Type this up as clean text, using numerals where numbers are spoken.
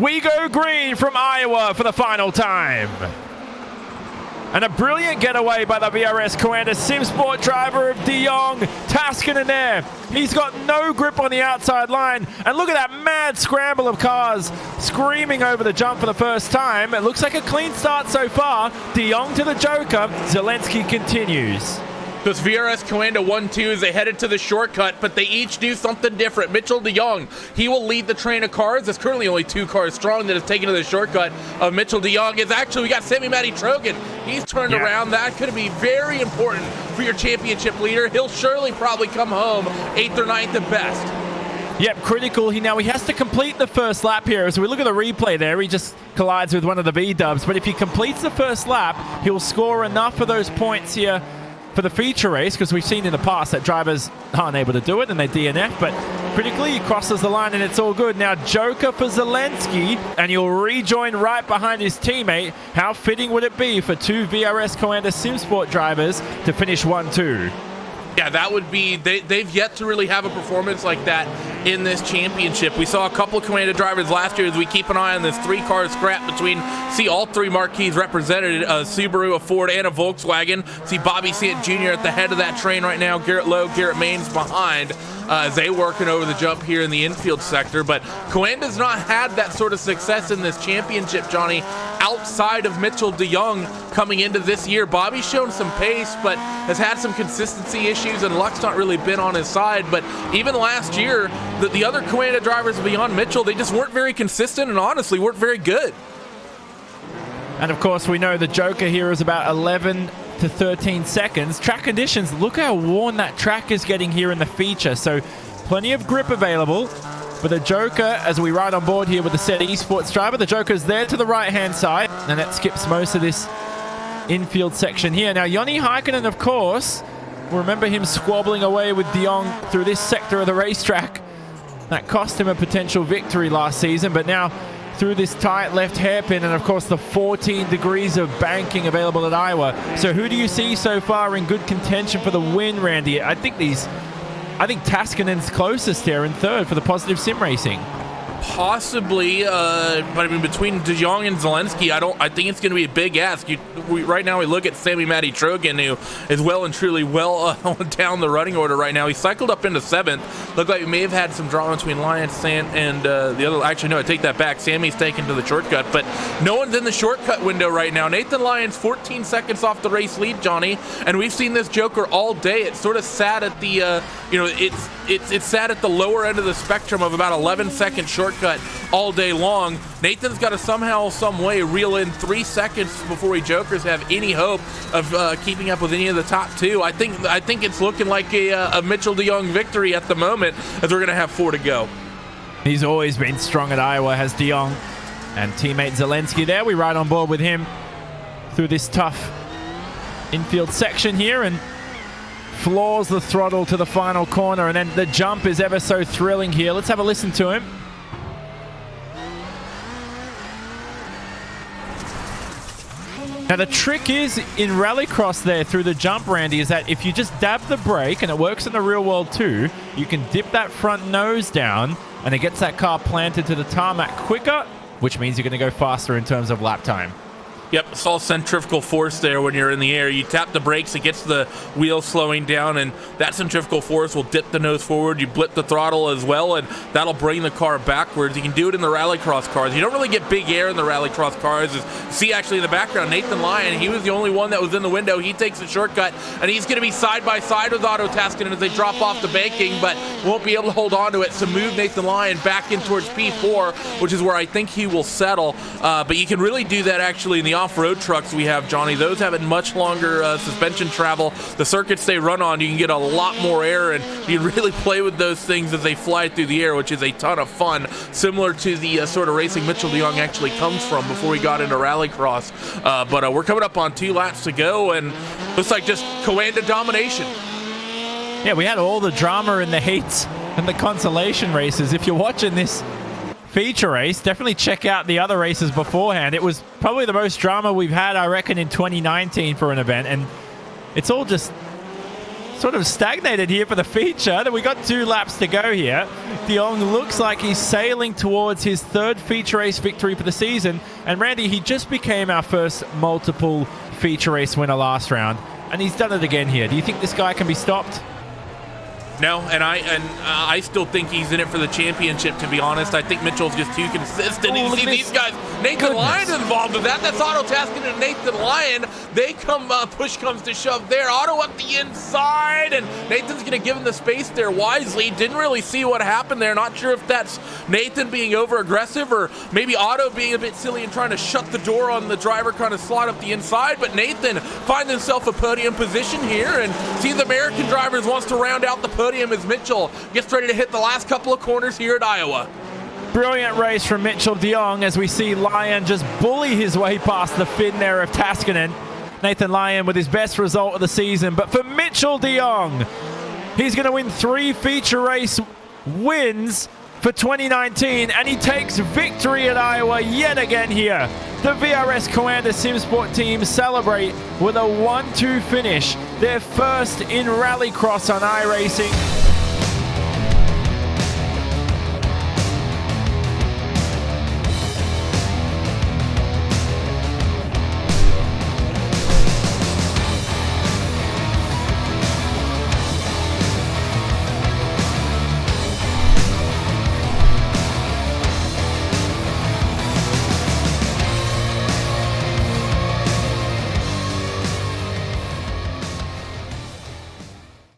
We go green from Iowa for the final time. And a brilliant getaway by the VRS Coanda Sim Sport driver of De Jong. Taskinen there. He's got no grip on the outside line. And look at that mad scramble of cars screaming over the jump for the first time. It looks like a clean start so far. De Jong to the Joker. Zelensky continues. This VRS Coanda 1-2 as they headed to the shortcut, but they each do something different. Mitchell de Jong, he will lead the train of cars. There's currently only 2 cars strong that is taken to the shortcut of Mitchell de Jong. Is actually, we got Sammy Matty Trogan. He's turned around. That could be very important for your championship leader. He'll surely probably come home 8th or 9th at best. Yep, critical. He has to complete the first lap here. As we look at the replay there, he just collides with one of the V-dubs. But if he completes the first lap, he'll score enough of those points here for the feature race, because we've seen in the past that drivers aren't able to do it and they DNF, but critically he crosses the line and it's all good. Now Joker for Zelensky, and he'll rejoin right behind his teammate. How fitting would it be for 2 VRS Coanda SimSport drivers to finish 1-2? Yeah, that would be, they've yet to really have a performance like that in this championship. We saw a couple of Coanda drivers last year as we keep an eye on this 3-car scrap between, see all 3 marquees represented, a Subaru, a Ford, and a Volkswagen. See Bobby Sant Jr. at the head of that train right now, Garrett Lowe, Garrett Maines behind. As they working over the jump here in the infield sector. But Coanda's not had that sort of success in this championship, Johnny, outside of Mitchell de Jong coming into this year. Bobby's shown some pace, but has had some consistency issues, and luck's not really been on his side. But even last year, the other Coanda drivers beyond Mitchell, they just weren't very consistent and honestly weren't very good. And of course, we know the Joker here is about 11 to 13 seconds. Track conditions, look how worn that track is getting here in the feature. So plenty of grip available. But the Joker, as we ride on board here with the Set Esports driver, the Joker's there to the right-hand side. And that skips most of this infield section here. Now, Joni Heikkinen, of course, we'll remember him squabbling away with de Jong through this sector of the racetrack. That cost him a potential victory last season, but now through this tight left hairpin, and of course the 14 degrees of banking available at Iowa. So who do you see so far in good contention for the win, Randy? I think Taskinen's closest here in third for the Positive Sim Racing. Possibly, but I mean, between de Jong and Zelensky, I think it's going to be a big ask. Right now we look at Sammy Matty Trogan, who is well and truly down the running order right now. He cycled up into 7th. Looked like we may have had some drama between Lyons and the other. Actually, no, I take that back. Sammy's taken to the shortcut, but no one's in the shortcut window right now. Nathan Lyons 14 seconds off the race lead, Johnny, and we've seen this Joker all day. It's sort of sat at the, it's sat at the lower end of the spectrum of about 11-second shortcut all day long. Nathan's got to somehow, some way reel in 3 seconds before we Jokers have any hope of keeping up with any of the top 2. I think it's looking like a Mitchell de Jong victory at the moment, as we're going to have 4 to go. He's always been strong at Iowa, has de Jong. And teammate Zelensky there, we ride on board with him through this tough infield section here, and floors the throttle to the final corner, and then the jump is ever so thrilling here. Let's have a listen to him. Now the trick is in Rallycross there through the jump, Randy, is that if you just dab the brake, and it works in the real world too, you can dip that front nose down and it gets that car planted to the tarmac quicker, which means you're going to go faster in terms of lap time. Yep, it's all centrifugal force there when you're in the air. You tap the brakes, it gets the wheel slowing down, and that centrifugal force will dip the nose forward. You blip the throttle as well, and that'll bring the car backwards. You can do it in the Rallycross cars. You don't really get big air in the Rallycross cars. See, actually, in the background, Nathan Lyon, he was the only one that was in the window. He takes a shortcut, and he's going to be side by side with Otto Taskinen as they drop off the banking, but won't be able to hold on to it. So move Nathan Lyon back in towards P4, which is where I think he will settle. But you can really do that actually in the off-road trucks we have, Johnny. Those have a much longer suspension travel. The circuits they run on, you can get a lot more air, and you can really play with those things as they fly through the air, which is a ton of fun, similar to the sort of racing Mitchell de Jong actually comes from before we got into Rallycross. But we're coming up on 2 laps to go, and looks like just Coanda domination. Yeah, we had all the drama in the heats and the consolation races. If you're watching this feature race, definitely check out the other races beforehand. It was probably the most drama we've had, I reckon, in 2019 for an event, and it's all just sort of stagnated here for the feature. We got 2 laps to go here. De Jong looks like he's sailing towards his 3rd feature race victory for the season. And Randy, he just became our first multiple feature race winner last round, and he's done it again here. Do you think this guy can be stopped? No, and I still think he's in it for the championship, to be honest. I think Mitchell's just too consistent. You see these guys, Nathan Lyon's involved with that. That's Otto Taskin and Nathan Lyon. They come, push comes to shove there. Otto up the inside, and Nathan's going to give him the space there wisely. Didn't really see what happened there. Not sure if that's Nathan being over-aggressive or maybe Otto being a bit silly and trying to shut the door on the driver, kind of slide up the inside. But Nathan finds himself a podium position here, and see the American drivers wants to round out the podium as Mitchell gets ready to hit the last couple of corners here at Iowa. Brilliant race from Mitchell de Jong as we see Lyon just bully his way past the fin there of Taskinen. Nathan Lyon with his best result of the season. But for Mitchell de Jong, he's going to win 3 feature race wins for 2019, and he takes victory at Iowa yet again here. The VRS Coanda Simsport team celebrate with a 1-2 finish, their first in Rallycross on iRacing.